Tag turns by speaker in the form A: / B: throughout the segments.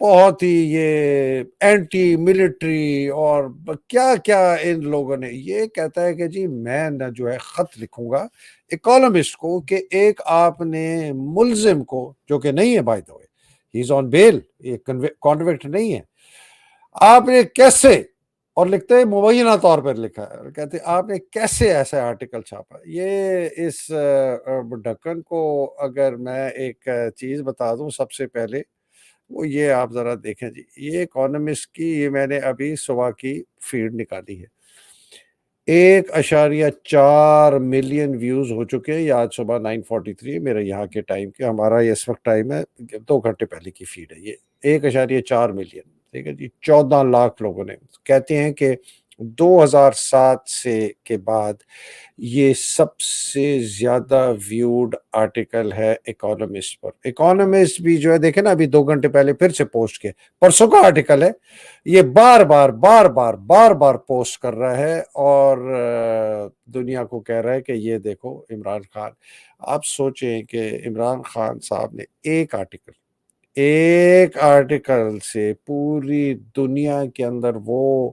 A: بہت ہی یہ anti military اور کیا کیا ان لوگوں نے. یہ کہتا ہے کہ جی میں نہ جو ہے خط لکھوں گا اکانومسٹ کو کہ ایک آپ نے ملزم کو، جو کہ نہیں ہے بائی دا وے، ہی از آن بیل، یہ کانوکٹ نہیں ہے، آپ نے کیسے، اور لکھتے ہیں مبینہ طور پر لکھا ہے، اور کہتے ہیں آپ نے کیسے ایسا آرٹیکل چھاپا. یہ اس ڈھکن کو اگر میں ایک چیز بتا دوں سب سے پہلے، وہ یہ آپ ذرا دیکھیں جی، یہ اکانومسٹ کی، یہ میں نے ابھی صبح کی فیڈ نکالی ہے، 1.4 ملین ویوز ہو چکے ہیں. یہ آج صبح 9:43 میرے یہاں کے ٹائم کے، ہمارا یہ اس وقت ٹائم ہے 2 گھنٹے پہلے کی فیڈ ہے. یہ 1.4 ملین، ٹھیک ہے جی. 14 لاکھ لوگوں نے. کہتے ہیں کہ 2007 سے کے بعد یہ سب سے زیادہ ویوڈ آرٹیکل ہے اکانومسٹ پر. اکانومسٹ بھی جو ہے دیکھیں نا، ابھی 2 گھنٹے پہلے پھر سے پوسٹ کیا، پرسوں کا آرٹیکل ہے، یہ بار بار پوسٹ کر رہا ہے اور دنیا کو کہہ رہا ہے کہ یہ دیکھو عمران خان. آپ سوچیں کہ عمران خان صاحب نے ایک آرٹیکل سے پوری دنیا کے اندر وہ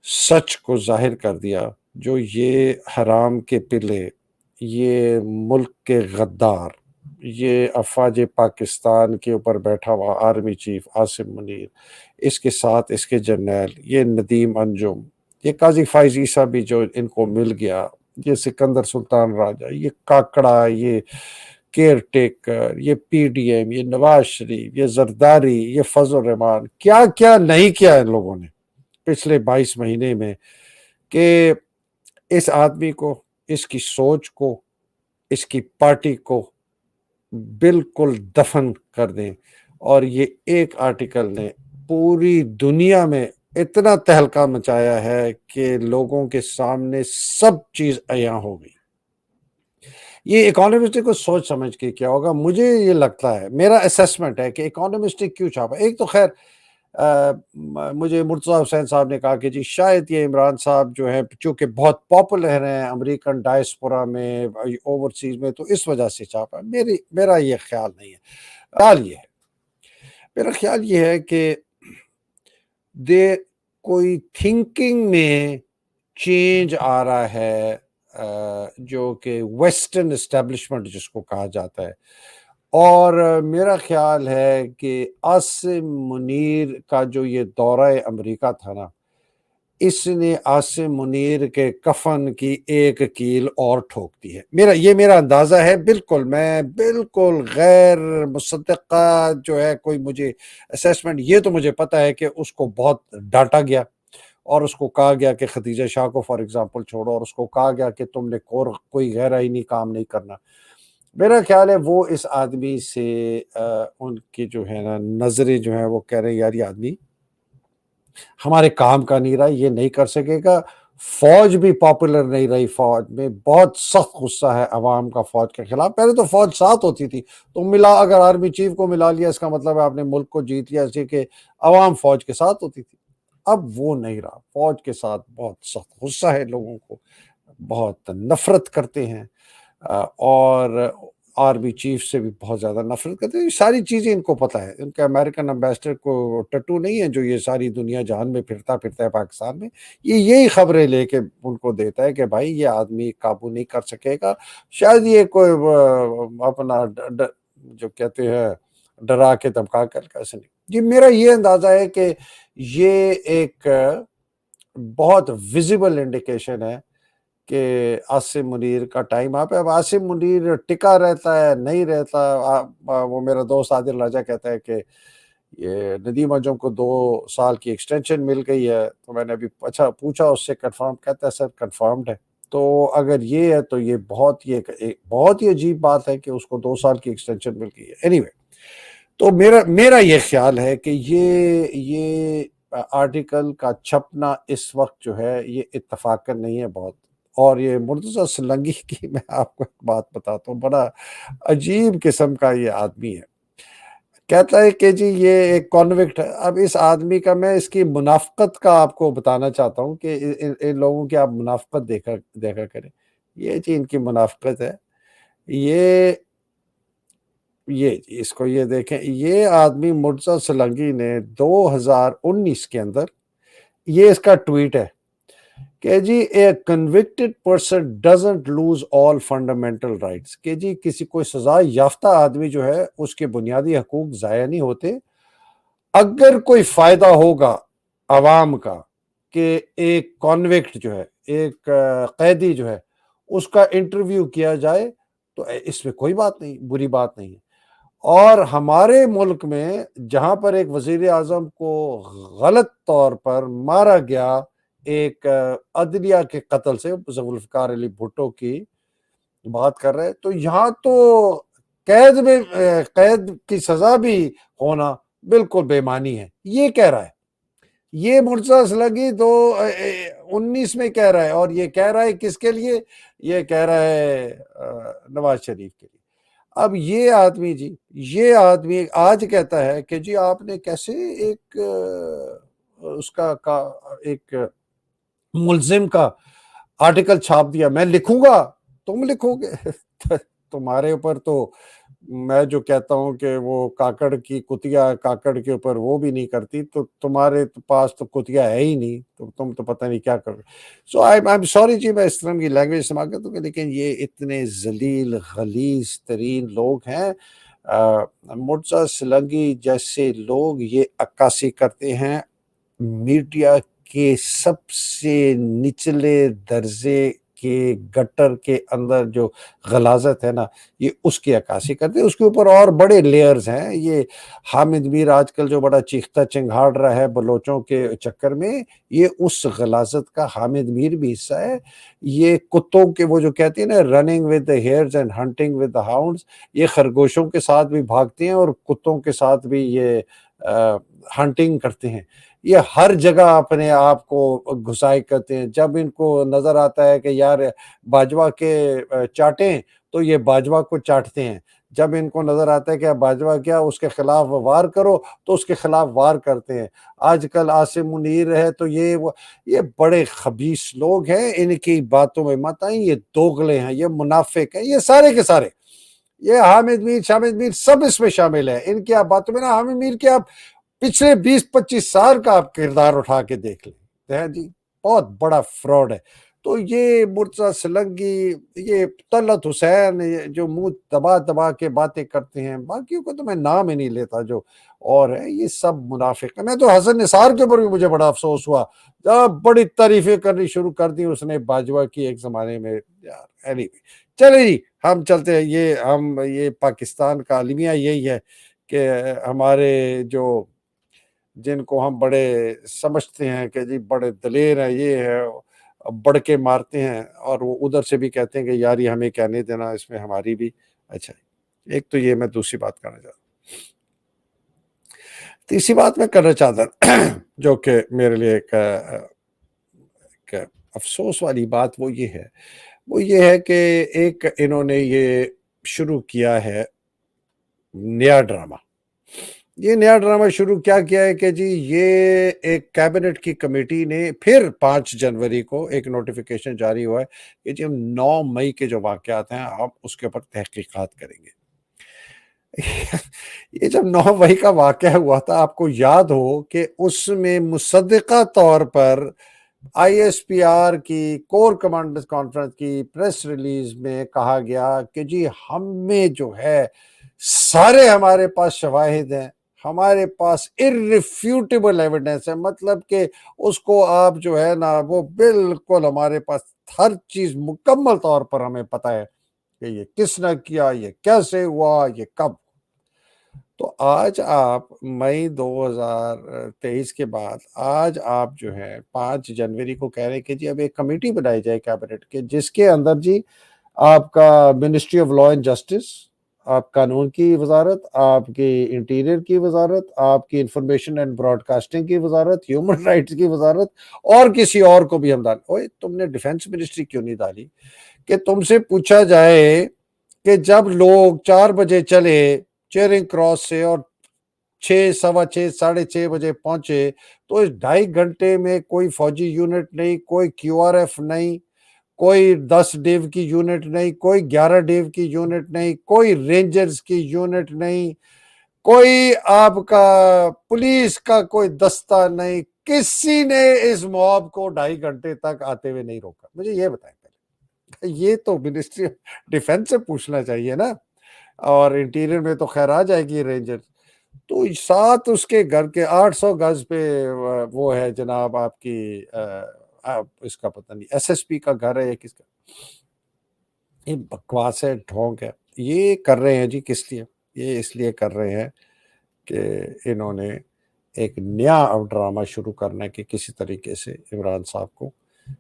A: سچ کو ظاہر کر دیا جو یہ حرام کے پلے، یہ ملک کے غدار، یہ افواج پاکستان کے اوپر بیٹھا ہوا آرمی چیف عاصم منیر، اس کے ساتھ اس کے جرنیل، یہ ندیم انجم، یہ قاضی فائز عیسیٰ بھی جو ان کو مل گیا، یہ سکندر سلطان راجہ، یہ کاکڑا، یہ کیئر ٹیکر، یہ پی ڈی ایم، یہ نواز شریف، یہ زرداری، یہ فضل الرحمان، کیا کیا نہیں کیا ان لوگوں نے پچھلے 22 مہینے میں کہ اس آدمی کو، اس کی سوچ کو، اس کی پارٹی کو بالکل دفن کر دیں. اور یہ ایک آرٹیکل نے پوری دنیا میں اتنا تہلکہ مچایا ہے کہ لوگوں کے سامنے سب چیز عیاں ہو گئی. یہ اکانومسٹ کو سوچ سمجھ کے کیا ہوگا. مجھے یہ لگتا ہے، میرا اسیسمنٹ ہے کہ اکانومسٹ کیوں چھاپا. ایک تو خیر مجھے مرتضیٰ حسین صاحب نے کہا کہ جی شاید یہ عمران صاحب جو ہے چونکہ بہت پاپولر ہیں امریکن ڈائسپورا میں، اوورسیز میں، تو اس وجہ سے چھاپا. میرا یہ خیال نہیں ہے. میرا خیال یہ ہے کہ کوئی تھنکنگ میں چینج آ رہا ہے، جو کہ ویسٹرن اسٹیبلشمنٹ جس کو کہا جاتا ہے. اور میرا خیال ہے کہ عاصم منیر کا جو یہ دورہ امریکہ تھا نا، اس نے عاصم منیر کے کفن کی ایک کیل اور ٹھوک دی ہے. یہ میرا اندازہ ہے. بالکل میں بالکل غیر مصدقہ جو ہے کوئی مجھے اسیسمنٹ، یہ تو مجھے پتا ہے کہ اس کو بہت ڈانٹا گیا اور اس کو کہا گیا کہ ختیجہ شاہ کو فار ایگزامپل چھوڑو، اور اس کو کہا گیا کہ تم نے کوئی غیر آئینی کام نہیں کرنا. میرا خیال ہے وہ اس آدمی سے ان کی جو ہے نا نظریں جو ہیں وہ کہہ رہے ہیں یار یہ آدمی ہمارے کام کا نہیں رہا، یہ نہیں کر سکے گا. فوج بھی پاپولر نہیں رہی، فوج میں بہت سخت غصہ ہے عوام کا فوج کے خلاف. پہلے تو فوج ساتھ ہوتی تھی، تو اگر آرمی چیف کو ملا لیا اس کا مطلب ہے آپ نے ملک کو جیت لیا، اسی کہ عوام فوج کے ساتھ ہوتی تھی. اب وہ نہیں رہا. فوج کے ساتھ بہت سخت غصہ ہے لوگوں کو، بہت نفرت کرتے ہیں، اور آرمی چیف سے بھی بہت زیادہ نفرت کرتے ہیں. یہ ساری چیزیں ان کو پتہ ہے. ان کے امریکن امبیسڈر کو ٹٹو نہیں ہے جو یہ ساری دنیا جہان میں پھرتا ہے پاکستان میں، یہی خبریں لے کے ان کو دیتا ہے کہ بھائی یہ آدمی قابو نہیں کر سکے گا. شاید یہ کوئی اپنا جو کہتے ہیں ڈرا کے دھمکا کر کیسے نہیں. جی میرا یہ اندازہ ہے کہ یہ ایک بہت ویزیبل انڈیکیشن ہے کہ عاصم منیر کا ٹائم آپ ہے. اب عاصم منیر ٹکا رہتا ہے نہیں رہتا، وہ میرا دوست عادل راجہ کہتا ہے کہ یہ ندیم انجم کو 2 سال کی ایکسٹینشن مل گئی ہے. تو میں نے ابھی پوچھا اس سے کنفرم، کہتا ہے سر کنفرمڈ ہے. تو اگر یہ ہے تو یہ بہت ہی عجیب بات ہے کہ اس کو 2 سال کی ایکسٹینشن مل گئی ہے. اینی وے، تو میرا یہ خیال ہے کہ یہ آرٹیکل کا چھپنا اس وقت جو ہے یہ اتفاقاً نہیں ہے بہت. اور یہ مرتضیٰ سلنگی کی میں آپ کو ایک بات بتاتا ہوں، بڑا عجیب قسم کا یہ آدمی ہے. کہتا ہے کہ جی یہ ایک کانوکٹ ہے. اب اس آدمی کا میں اس کی منافقت کا آپ کو بتانا چاہتا ہوں کہ ان لوگوں کی آپ منافقت دیکھا کریں. یہ جی ان کی منافقت ہے. یہ اس کو یہ دیکھیں، یہ آدمی مرتضی سلنگی نے 2019 کے اندر یہ اس کا ٹویٹ ہے کہ جی a convicted person doesn't lose all fundamental rights, کہ جی کسی کوئی سزا یافتہ آدمی جو ہے اس کے بنیادی حقوق ضائع نہیں ہوتے. اگر کوئی فائدہ ہوگا عوام کا کہ ایک کانوکٹ جو ہے، ایک قیدی جو ہے، اس کا انٹرویو کیا جائے تو اس میں کوئی بات نہیں، بری بات نہیں ہے. اور ہمارے ملک میں جہاں پر ایک وزیر اعظم کو غلط طور پر مارا گیا ایک عدلیہ کے قتل سے، ذوالفقار علی بھٹو کی بات کر رہے، تو یہاں تو قید کی سزا بھی ہونا بالکل بے معنی ہے. یہ کہہ رہا ہے، یہ مرتضی سلنگی 2019 میں کہہ رہا ہے، اور یہ کہہ رہا ہے کس کے لیے؟ یہ کہہ رہا ہے نواز شریف کے لیے. اب یہ آدمی آج کہتا ہے کہ جی آپ نے کیسے ایک اس کا ایک ملزم کا آرٹیکل چھاپ دیا، میں لکھوں گا تم لکھو گے تمہارے اوپر تو میں جو کہتا ہوں کہ وہ کاکڑ کی کتیا کاکڑ کے اوپر وہ بھی نہیں کرتی، تو تمہارے پاس تو کتیا ہے ہی نہیں، تو تم تو پتہ نہیں کیا کر رہے. سو آئی ایم سوری جی، میں اس طرح کی لینگویج استعمال کرتا ہوں، لیکن یہ اتنے ذلیل غلیظ ترین لوگ ہیں. مرتضی سلنگی جیسے لوگ یہ عکاسی کرتے ہیں میڈیا کے سب سے نچلے درجے کے گٹر کے اندر جو غلاظت ہے نا، یہ اس کی عکاسی کرتے ہیں. اس کے اوپر اور بڑے لیئرز ہیں. یہ حامد میر آج کل جو بڑا چیختا چنگھاڑ رہا ہے بلوچوں کے چکر میں، یہ اس غلاظت کا حامد میر بھی حصہ ہے. یہ کتوں کے وہ جو کہتے ہیں نا running with the hares and hunting with the hounds, یہ خرگوشوں کے ساتھ بھی بھاگتے ہیں اور کتوں کے ساتھ بھی یہ ہنٹنگ کرتے ہیں. یہ ہر جگہ اپنے آپ کو گھسائی کرتے ہیں. جب ان کو نظر آتا ہے کہ یار باجوہ کے چاٹیں تو یہ باجوہ کو چاٹتے ہیں. جب ان کو نظر آتا ہے کہ باجوہ کیا اس کے خلاف وار کرو تو اس کے خلاف وار کرتے ہیں. آج کل عاصم منیر ہے تو یہ بڑے خبیث لوگ ہیں. ان کی باتوں میں مت آئیں، یہ دوغلے ہیں، یہ منافق ہیں، یہ سارے کے سارے. یہ حامد میر شامد میر سب اس میں شامل ہے. ان کی آپ باتوں میں نا حامد میر کے آپ پچھلے 20-25 سال کا آپ کردار اٹھا کے دیکھ لیں جی، بہت بڑا فراڈ ہے. تو یہ مرتضی سلنگی، یہ طلعت حسین جو منہ دبا دبا کے باتیں کرتے ہیں، باقیوں کو تو میں نام ہی نہیں لیتا جو اور ہے، یہ سب منافق ہیں. میں تو حسن نثار کے اوپر بھی مجھے بڑا افسوس ہوا جب بڑی تعریفیں کرنی شروع کر دی اس نے باجوہ کی ایک زمانے میں. یار چلے جی، ہم چلتے ہیں. یہ پاکستان کا المیہ یہی ہے کہ ہمارے جن کو ہم بڑے سمجھتے ہیں کہ جی بڑے دلیر ہیں، یہ ہے، بڑھ کے مارتے ہیں، اور وہ ادھر سے بھی کہتے ہیں کہ یار یہ ہمیں کہنے دینا، اس میں ہماری بھی. اچھا، ایک تو یہ میں دوسری بات کرنا چاہتا ہوں. تیسری بات میں کرنا چاہتا جو کہ میرے لیے ایک افسوس والی بات وہ یہ ہے کہ ایک انہوں نے یہ شروع کیا ہے نیا ڈرامہ. یہ نیا ڈرامہ شروع کیا ہے کہ جی یہ ایک کیبنٹ کی کمیٹی نے پھر 5 جنوری کو ایک نوٹیفیکیشن جاری ہوا ہے کہ جی ہم 9 مئی کے جو واقعات ہیں آپ اس کے اوپر تحقیقات کریں گے. یہ جب 9 مئی کا واقعہ ہوا تھا، آپ کو یاد ہو کہ اس میں مصدقہ طور پر آئی ایس پی آر کی کور کمانڈرز کانفرنس کی پریس ریلیز میں کہا گیا کہ جی ہمیں جو ہے سارے ہمارے پاس شواہد ہیں، ہمارے پاس irrefutable ایویڈنس ہے. مطلب کہ اس کو آپ جو ہے نا وہ بالکل ہمارے پاس ہر چیز مکمل طور پر ہمیں پتہ ہے کہ یہ کس نے کیا، یہ کیسے ہوا، یہ کب. تو آج آپ مئی 2023 کے بعد آج آپ جو ہے 5 جنوری کو کہہ رہے ہیں کہ جی اب ایک کمیٹی بنائی جائے کیبنٹ کے، جس کے اندر جی آپ کا ministry of law and justice, آپ قانون کی وزارت، آپ کی انٹیریئر کی وزارت، آپ کی انفارمیشن اینڈ براڈ کاسٹنگ کی وزارت، ہیومن رائٹس کی وزارت، اور کسی اور کو بھی ہم ڈال. اوئے تم نے ڈیفینس منسٹری کیوں نہیں ڈالی کہ تم سے پوچھا جائے کہ جب لوگ 4 بجے چلے چیرنگ کراس سے اور 6، 6:15، 6:30 بجے پہنچے، تو اس 2.5 گھنٹے میں کوئی فوجی یونٹ نہیں، کوئی QRF نہیں، کوئی 10 ڈیو کی یونٹ نہیں، کوئی 11 ڈیو کی یونٹ نہیں، کوئی رینجرز کی یونٹ نہیں، کوئی آپ کا پولیس کا کوئی دستہ نہیں، کسی نے اس موب کو 2.5 گھنٹے تک آتے ہوئے نہیں روکا. مجھے یہ بتائیں پہلے، یہ تو منسٹری آف ڈیفینس سے پوچھنا چاہیے نا، اور انٹیریئر میں تو خیر آ جائے گی رینجر. تو ساتھ اس کے گھر کے 800 گز پہ وہ ہے جناب آپ کی اس کا پتہ نہیں ایس ایس پی کا گھر ہے یا کس کا. یہ بکواس ہے، ڈھونگ ہے. یہ کر رہے ہیں جی کس لیے؟ یہ اس لیے کر رہے ہیں کہ انہوں نے ایک نیا ڈرامہ شروع کرنا ہے کہ کسی طریقے سے عمران صاحب کو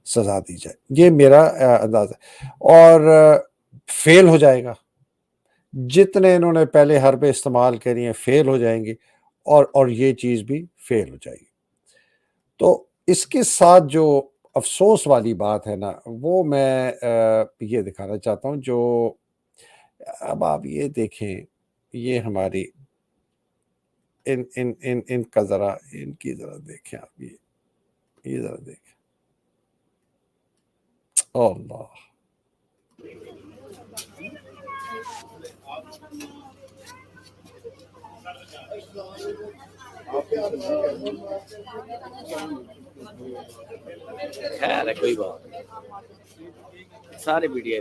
A: سزا دی جائے. یہ میرا انداز ہے، اور فیل ہو جائے گا. جتنے انہوں نے پہلے حربیں استعمال کری ہیں فیل ہو جائیں گی، اور یہ چیز بھی فیل ہو جائے گی. تو اس کے ساتھ جو افسوس والی بات ہے نا، وہ میں یہ دکھانا چاہتا ہوں. جو اب آپ یہ دیکھیں، یہ ہماری ان کا ذرا ان کی ذرا دیکھیں آپ، یہ ذرا دیکھیں. اللہ،
B: خیر ہے کوئی بات سارے میڈیا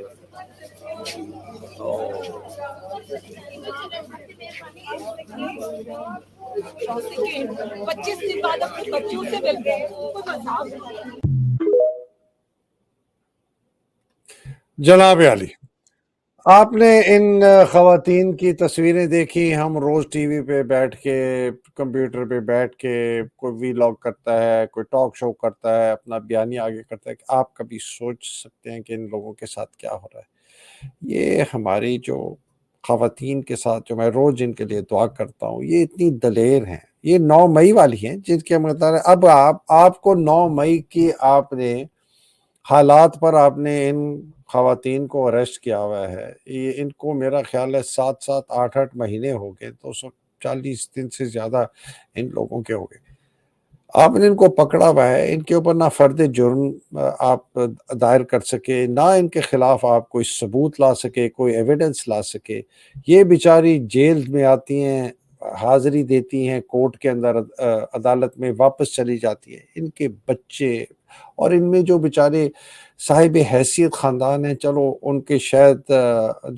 C: 25 دن بعد اپنے بچوں سے ملتے ہیں.
A: جناب علی، آپ نے ان خواتین کی تصویریں دیکھی. ہم روز ٹی وی پہ بیٹھ کے، کمپیوٹر پہ بیٹھ کے، کوئی وی لاگ کرتا ہے، کوئی ٹاک شو کرتا ہے، اپنا بیانیہ آگے کرتا ہے. کہ آپ کبھی سوچ سکتے ہیں کہ ان لوگوں کے ساتھ کیا ہو رہا ہے؟ یہ ہماری جو خواتین کے ساتھ جو میں روز ان کے لیے دعا کرتا ہوں، یہ اتنی دلیر ہیں. یہ 9 مئی والی ہیں جن کے مطلب اب آپ کو 9 مئی کی آپ نے حالات پر آپ نے ان خواتین کو اریسٹ کیا ہوا ہے. یہ ان کو میرا خیال ہے 7 8 مہینے ہو گئے، 240 دن سے زیادہ ان لوگوں کے ہو گئے. آپ نے ان کو پکڑا ہوا ہے. ان کے اوپر نہ فرد جرم آپ دائر کر سکے، نہ ان کے خلاف آپ کوئی ثبوت لا سکے، کوئی ایویڈنس لا سکے. یہ بیچاری جیل میں آتی ہیں، حاضری دیتی ہیں کورٹ کے اندر، عدالت میں واپس چلی جاتی ہیں. ان کے بچے اور ان میں جو بیچارے صاحب حیثیت خاندان ہیں، چلو ان کے شاید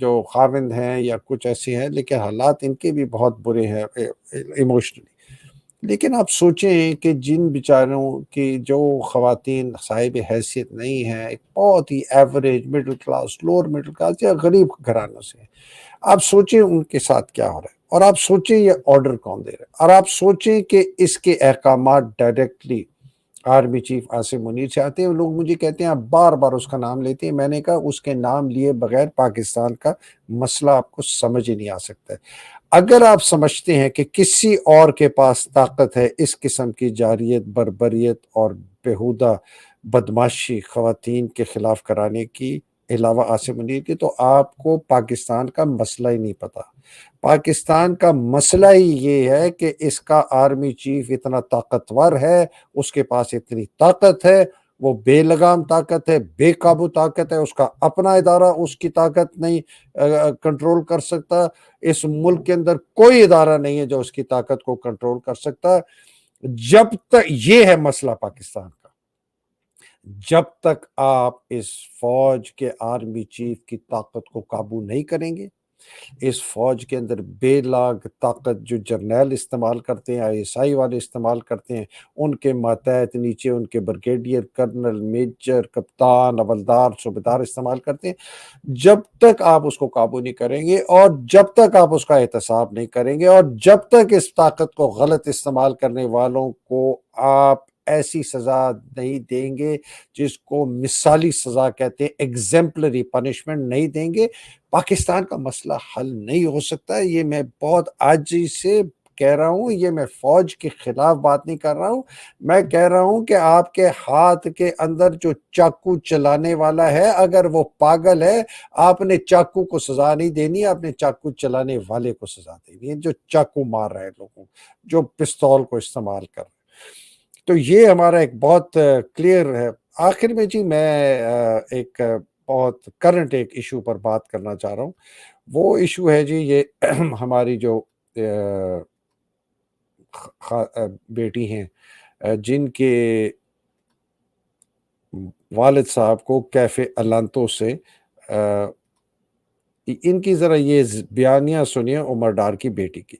A: جو خاوند ہیں یا کچھ ایسے ہیں، لیکن حالات ان کے بھی بہت برے ہیں ایموشنلی. لیکن آپ سوچیں کہ جن بیچاروں کی جو خواتین صاحب حیثیت نہیں ہیں، ایک بہت ہی average middle class, lower middle class یا غریب گھرانوں سے ہیں، آپ سوچیں ان کے ساتھ کیا ہو رہا ہے. اور آپ سوچیں یہ آرڈر کون دے رہا ہے، اور آپ سوچیں کہ اس کے احکامات directly army chief Asim Munir سے آتے ہیں. لوگ مجھے کہتے ہیں آپ بار بار اس کا نام لیتے ہیں. میں نے کہا اس کے نام لیے بغیر پاکستان کا مسئلہ آپ کو سمجھ ہی نہیں آ سکتا ہے. اگر آپ سمجھتے ہیں کہ کسی اور کے پاس طاقت ہے اس قسم کی جاریت، بربریت اور بیہودہ بدماشی خواتین کے خلاف کرانے کی علاوہ عاصم منیر کی، تو آپ کو پاکستان کا مسئلہ ہی نہیں پتا. پاکستان کا مسئلہ ہی یہ ہے کہ اس کا آرمی چیف اتنا طاقتور ہے، اس کے پاس اتنی طاقت ہے، وہ بے لگام طاقت ہے، بے قابو طاقت ہے. اس کا اپنا ادارہ اس کی طاقت نہیں کنٹرول کر سکتا. اس ملک کے اندر کوئی ادارہ نہیں ہے جو اس کی طاقت کو کنٹرول کر سکتا. جب تک یہ ہے مسئلہ پاکستان کا، جب تک آپ اس فوج کے آرمی چیف کی طاقت کو قابو نہیں کریں گے، اس فوج کے اندر بے لاگ طاقت جو جرنیل استعمال کرتے ہیں، آئی ایس آئی والے استعمال کرتے ہیں، ان کے ماتحت نیچے ان کے بریگیڈیئر، کرنل، میجر، کپتان، حوالدار، صوبیدار استعمال کرتے ہیں، جب تک آپ اس کو قابو نہیں کریں گے، اور جب تک آپ اس کا احتساب نہیں کریں گے، اور جب تک اس طاقت کو غلط استعمال کرنے والوں کو آپ ایسی سزا نہیں دیں گے جس کو مثالی سزا کہتے ہیں، ایگزیمپلری پنشمنٹ نہیں دیں گے، پاکستان کا مسئلہ حل نہیں ہو سکتا ہے. یہ میں بہت عاجزی سے کہہ رہا ہوں. یہ میں فوج کے خلاف بات نہیں کر رہا ہوں. میں کہہ رہا ہوں کہ آپ کے ہاتھ کے اندر جو چاقو چلانے والا ہے، اگر وہ پاگل ہے، آپ نے چاقو کو سزا نہیں دینی، آپ نے چاقو چلانے والے کو سزا دینی ہے، جو چاقو مار رہے ہیں لوگوں، جو پستول کو استعمال کر رہے ہیں. تو یہ ہمارا ایک بہت کلیئر ہے آخر میں جی میں ایک بہت کرنٹ ایک ایشو پر بات کرنا چاہ رہا ہوں. وہ ایشو ہے جی یہ ہماری جو بیٹی ہیں جن کے والد صاحب کو کیفے الانتو سے ان کی ذرا یہ بیانیہ سنیے عمر ڈار کی بیٹی کی.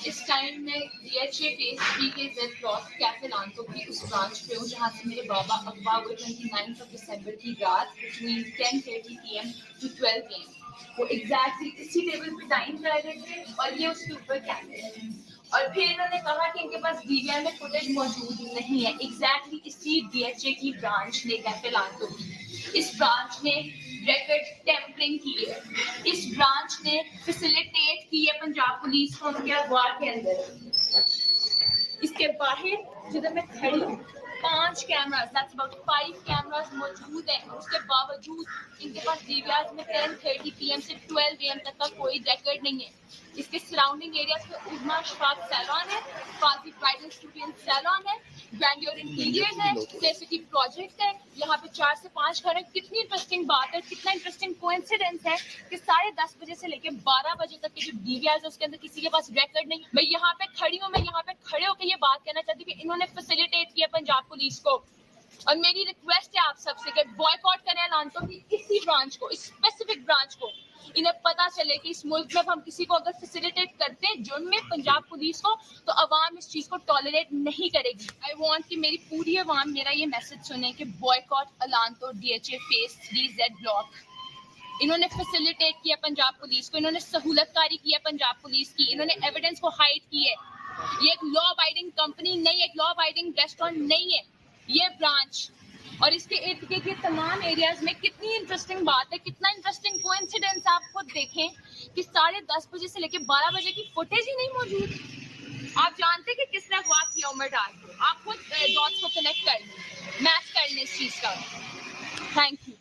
D: اس ٹائم میں ڈی ایچ اے فیس 3 کے زیڈ بلاک کیفے لانتو کی اس برانچ پہ ہوں جہاں سے میرے بابا اغوا ہوئے 29 دسمبر کی رات بٹوین 10:30 PM ٹو 12 PM. وہ ایگزیکٹلی اسی ٹیبل پہ ٹائم کر رہے تھے اور یہ اس کے اوپر کیمرے ہیں. اور پھر انہوں نے کہا کہ ان کے پاس ڈی وی آر میں فوٹیج موجود نہیں ہے. ایگزیکٹلی اسی ڈی ایچ اے کی برانچ نے کیفے لانتو کی اس برانچ نے ریکارڈ ٹیمپرنگ کی ہے. اس برانچ نے فیسیلیٹیٹ کی ہے پنجاب پولیس کو ان کے اغوا کے اندر. اس کے باہر جدھر میں کھڑی ہوں 5 کیمراز دیٹس اباؤٹ 5 کیمراز موجود ہیں. اس کے باوجود ان کے پاس ڈی وی آر میں 10:30 PM سے 12 AM تک کا کوئی ریکارڈ نہیں ہے. اس کے سراؤنڈنگ ایریاز میں عظما اشفاق سیلون ہے, فاضل برائڈل اسٹوڈیو سیلون ہے, گرینڈیور انٹیریئر ہے, سٹی پروجیکٹ ہے. یہاں پہ 4 سے 5 گھر ہیں. کتنی انٹرسٹنگ بات ہے, کتنا انٹرسٹنگ کوئنسیڈنس ہے کہ 10:30 بجے سے لے کے 12 بجے تک کے جو ڈی وی آرز ہے اس کے اندر کسی کے پاس ریکارڈ نہیں. میں یہاں پہ کھڑی ہوں, میں یہاں پہ کھڑے ہو کے یہ بات کہنا چاہتی ہوں کہ انہوں نے فیسیلیٹیٹ کیا پنجاب پولیس کو. اور میری ریکویسٹ ہے آپ سب سے کہ بوائکاٹ کریں لانتوں کی اسی برانچ کو, اس اسپیسیفک برانچ کو. انہیں پتا چلے کہ اس ملک میں ہم کسی کو اگر فیسیلیٹیٹ کرتے ہیں جرم میں پنجاب پولیس کو, تو عوام اس چیز کو ٹالریٹ نہیں کرے گی. آئی وانٹ کہ میری پوری عوام میرا یہ میسج سنے کہ بوائکاٹ الانتو D H A phase 3 Z block. انہوں نے فیسیلیٹیٹ کیا پنجاب پولیس کو, انہوں نے سہولت کاری کی ہے پنجاب پولیس کی, انہوں نے ایویڈنس کو ہائڈ کی ہے. یہ ایک لا ابائڈنگ کمپنی نہیں ہے, ایک لا ابائڈنگ ریسٹورینٹ نہیں ہے یہ برانچ. اور اس کے ارد گرد کے تمام ایریاز میں کتنی انٹرسٹنگ بات ہے, کتنا انٹرسٹنگ کوئنسیڈنس. آپ خود دیکھیں کہ 10:30 بجے سے لے کے 12 بجے کی فوٹیج ہی نہیں موجود. آپ جانتے کہ کس نے اغوا کیا عمر ڈار کو, آپ خود ڈاٹس کو کنیکٹ کر لیں, میچ کر لیں اس چیز کا. Thank you.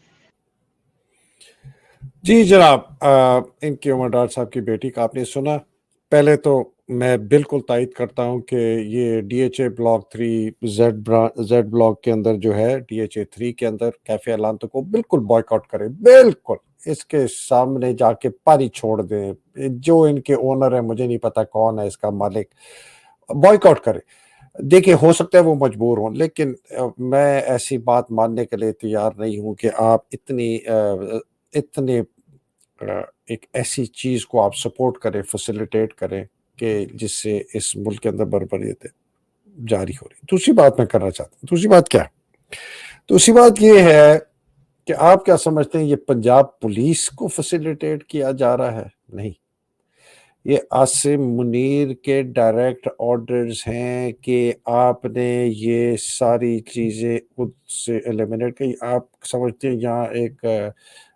A: جی جناب, ان کی عمر ڈار صاحب کی بیٹی کا آپ نے سنا. پہلے تو میں بالکل تائید کرتا ہوں کہ یہ D H A block 3 Z block کے اندر جو ہے ڈی ایچ اے 3 کے اندر کیفے الانتو کو بالکل بوائکاٹ کرے. بالکل اس کے سامنے جا کے پاری چھوڑ دیں. جو ان کے اونر ہے, مجھے نہیں پتا کون ہے اس کا مالک, بوائکاٹ کرے. دیکھیں ہو سکتا ہے وہ مجبور ہوں, لیکن میں ایسی بات ماننے کے لیے تیار نہیں ہوں کہ آپ اتنے ایک ایسی چیز کو آپ سپورٹ کریں, فیسیلیٹیٹ کریں کہ جس سے اس ملک کے اندر بربریت جاری ہو رہی. دوسری بات میں کرنا چاہتا ہوں, دوسری بات کیا ہے؟ دوسری بات یہ ہے کہ آپ کیا سمجھتے ہیں یہ پنجاب پولیس کو فیسیلیٹیٹ کیا جا رہا ہے؟ نہیں, یہ عاصم منیر کے ڈائریکٹ آرڈرز ہیں کہ آپ نے یہ ساری چیزیں خود سے ایلیمنیٹ کی. آپ سمجھتے ہیں یہاں ایک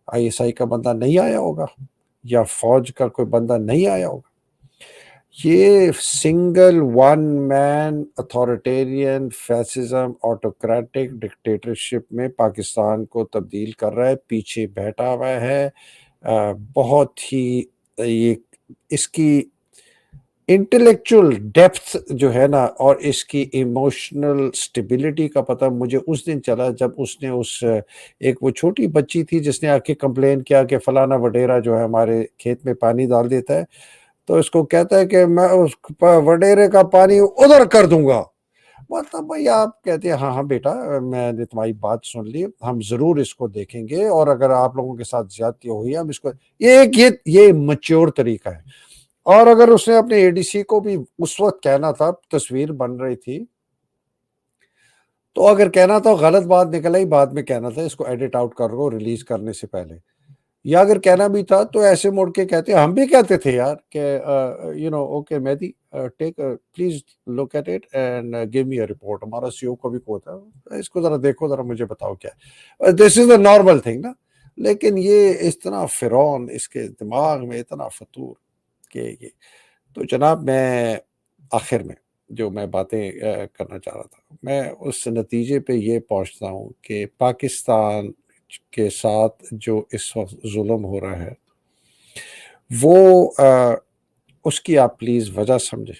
A: آئی ایس آئی کا بندہ نہیں آیا ہوگا یا فوج کا کوئی بندہ نہیں آیا ہوگا؟ یہ سنگل ون مین اتھارٹیرین فیسزم آٹوکریٹک ڈکٹیٹرشپ میں پاکستان کو تبدیل کر رہا ہے. پیچھے بیٹھا ہوا ہے. بہت ہی یہ اس کی انٹلیکچول ڈیپتھ جو ہے نا, اور اس کی ایموشنل سٹیبلٹی کا پتہ مجھے اس دن چلا جب اس نے ایک وہ چھوٹی بچی تھی جس نے آ کے کمپلین کیا کہ فلانا وڈیرا جو ہے ہمارے کھیت میں پانی ڈال دیتا ہے, تو اس کو کہتا ہے کہ میں اس وڈیرے کا پانی ادھر کر دوں گا. مطلب بھائی آپ کہتے ہیں ہاں بیٹا میں نے تمہاری بات سن لی, ہم ضرور اس کو دیکھیں گے, اور اگر آپ لوگوں کے ساتھ زیادتی ہوئی ہم اس کو, یہ میچور طریقہ ہے. اور اگر اس نے اپنے اے ڈی سی کو بھی اس وقت کہنا تھا, تصویر بن رہی تھی, تو اگر کہنا تھا غلط بات نکل آئی, بعد میں کہنا تھا اس کو ایڈٹ آؤٹ کر رو ریلیز کرنے سے پہلے. یا اگر کہنا بھی تھا تو ایسے موڑ کے کہتے, ہم بھی کہتے تھے یار کہ okay Mehdi take please look at it and give me a report. ہمارا سی او کو بھی ہوتا ہے, اس کو ذرا دیکھو, ذرا مجھے بتاؤ کیا ہے. دس از اے نارمل تھنگ نا. لیکن یہ اس طرح فرعون, اس کے دماغ میں اتنا فطور کہ یہ. تو جناب میں آخر میں جو میں باتیں کرنا چاہ رہا تھا, میں اس نتیجے پہ یہ پہنچتا ہوں کہ پاکستان کے ساتھ جو اس وقت ظلم ہو رہا ہے وہ اس کی آپ پلیز وجہ سمجھیں,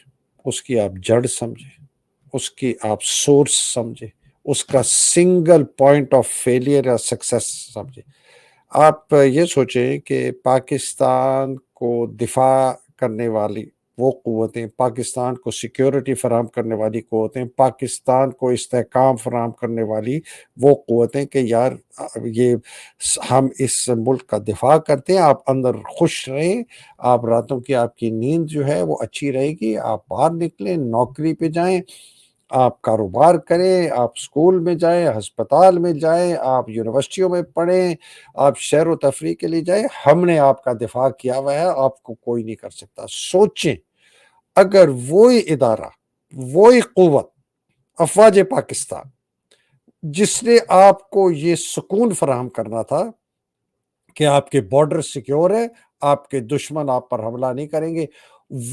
A: اس کی آپ جڑ سمجھیں, اس کی آپ سورس سمجھیں, اس کا سنگل پوائنٹ آف فیلئر یا سکسیس سمجھے. آپ یہ سوچیں کہ پاکستان کو دفاع کرنے والی وہ قوتیں، پاکستان کو سیکیورٹی فراہم کرنے والی قوتیں، پاکستان کو استحکام فراہم کرنے والی وہ قوتیں کہ یار یہ ہم اس ملک کا دفاع کرتے ہیں، آپ اندر خوش رہیں، آپ راتوں کی آپ کی نیند جو ہے وہ اچھی رہے گی، آپ باہر نکلیں، نوکری پہ جائیں، آپ کاروبار کریں، آپ اسکول میں جائیں، ہسپتال میں جائیں، آپ یونیورسٹیوں میں پڑھیں، آپ سیر و تفریح کے لیے جائیں. ہم نے آپ کا دفاع کیا ہوا ہے، آپ کو کوئی نہیں کر سکتا. سوچیں اگر وہی ادارہ، وہی قوت، افواج پاکستان، جس نے آپ کو یہ سکون فراہم کرنا تھا کہ آپ کے بارڈر سیکیور ہے، آپ کے دشمن آپ پر حملہ نہیں کریں گے،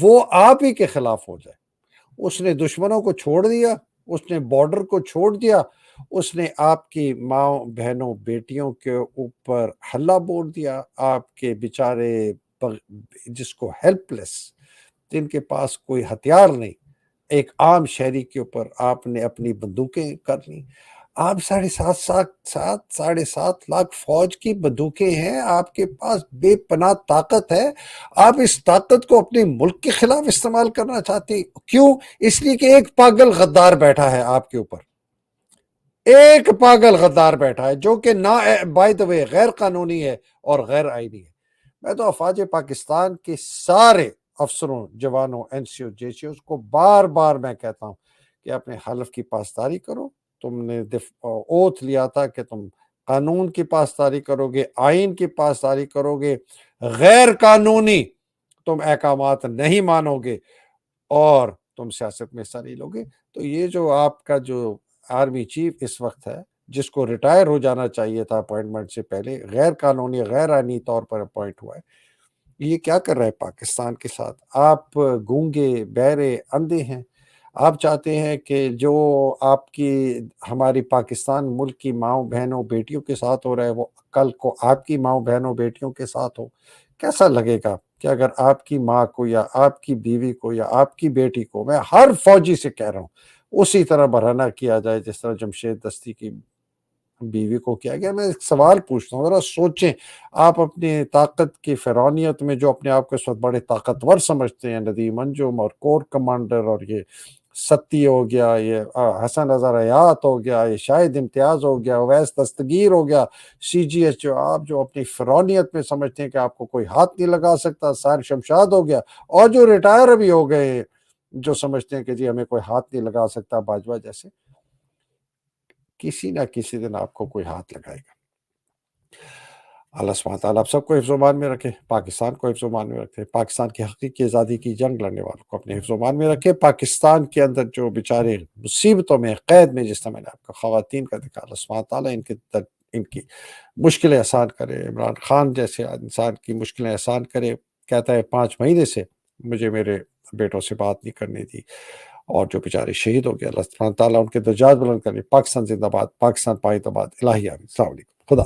A: وہ آپ ہی کے خلاف ہو جائے. اس نے دشمنوں کو چھوڑ دیا، اس نے بارڈر کو چھوڑ دیا، اس نے آپ کی ماں بہنوں بیٹیوں کے اوپر حملہ بول دیا. آپ کے بیچارے جس کو ہیلپ لیس، جن کے پاس کوئی ہتھیار نہیں، ایک عام شہری کے اوپر آپ نے اپنی بندوقیں کر لی. آپ 7.5 لاکھ فوج کی بندوقیں ہیں آپ کے پاس، بے پناہ طاقت ہے. آپ اس طاقت کو اپنے ملک کے خلاف استعمال کرنا چاہتے ہیں. کیوں؟ اس لیے کہ ایک پاگل غدار بیٹھا ہے آپ کے اوپر، ایک پاگل غدار بیٹھا ہے جو کہ نہ بائی دا وے غیر قانونی ہے اور غیر آئینی ہے. میں تو افواج پاکستان کے سارے افسروں، جوانوں، این سی او، جے سی اوز کو بار بار میں کہتا ہوں کہ اپنے حلف کی پاسداری کرو. تم نے اوتھ لیا تھا کہ تم قانون کی پاسداری کرو گے، آئین کی پاسداری کرو گے، غیر قانونی تم احکامات نہیں مانو گے اور تم سیاست میں حصہ نہیں لو گے. تو یہ جو آپ کا جو آرمی چیف اس وقت ہے، جس کو ریٹائر ہو جانا چاہیے تھا اپوائنٹمنٹ سے پہلے، غیر قانونی غیر آئینی طور پر اپوائنٹ ہوا ہے، یہ کیا کر رہا ہے پاکستان کے ساتھ؟ آپ گونگے، بہرے، اندھے ہیں. آپ چاہتے ہیں کہ جو آپ کی ہماری پاکستان ملک کی ماؤں بہنوں بیٹیوں کے ساتھ ہو رہا ہے وہ کل کو آپ کی ماؤں بہنوں بیٹیوں کے ساتھ ہو. کیسا لگے گا کہ اگر آپ کی ماں کو یا آپ کی بیوی کو یا آپ کی بیٹی کو، میں ہر فوجی سے کہہ رہا ہوں، اسی طرح برہنہ کیا جائے جس طرح جمشید دستی کی بیوی کو کیا گیا؟ میں ایک سوال پوچھتا ہوں، ذرا سوچیں. آپ اپنی طاقت کی فرعونیت میں جو اپنے آپ کو اس وقت بڑے طاقتور سمجھتے ہیں، ندیم انجم اور کور کمانڈر اور یہ ستی ہو گیا، یہ حسن اظہر حیات ہو گیا، یہ شاہد امتیاز ہو گیا، اویس دستگیر ہو گیا، سی جی ایس، جو آپ جو اپنی فرعونیت میں سمجھتے ہیں کہ آپ کو کوئی ہاتھ نہیں لگا سکتا، سار شمشاد ہو گیا، اور جو ریٹائر بھی ہو گئے جو سمجھتے ہیں کہ جی ہمیں کوئی ہاتھ نہیں لگا سکتا، باجوہ جیسے. کسی نہ کسی دن آپ کو کوئی ہاتھ لگائے گا. اللہ سبحانہ تعالیٰ آپ سب کو حفظ و امان میں رکھے، پاکستان کو حفظ و امان میں رکھے، پاکستان کی حقیقی آزادی کی جنگ لڑنے والوں کو اپنے حفظ و امان میں رکھے. پاکستان کے اندر جو بیچارے مصیبتوں میں، قید میں، جس طرح میں نے آپ کو خواتین کا دکھا، اللہ سبحانہ تعالیٰ ان کی مشکلیں آسان کرے. عمران خان جیسے انسان کی مشکلیں آسان کرے. کہتا ہے 5 مہینے سے مجھے میرے بیٹوں سے بات نہیں کرنے دی، اور جو بیچارے شہید ہو گئے، اللہ سبحانہ تعالیٰ ان کے درجات بلند کرے. پاکستان زندہ باد، پاکستان پائیدہ باد. الہی آمین. السلام علیکم. خدا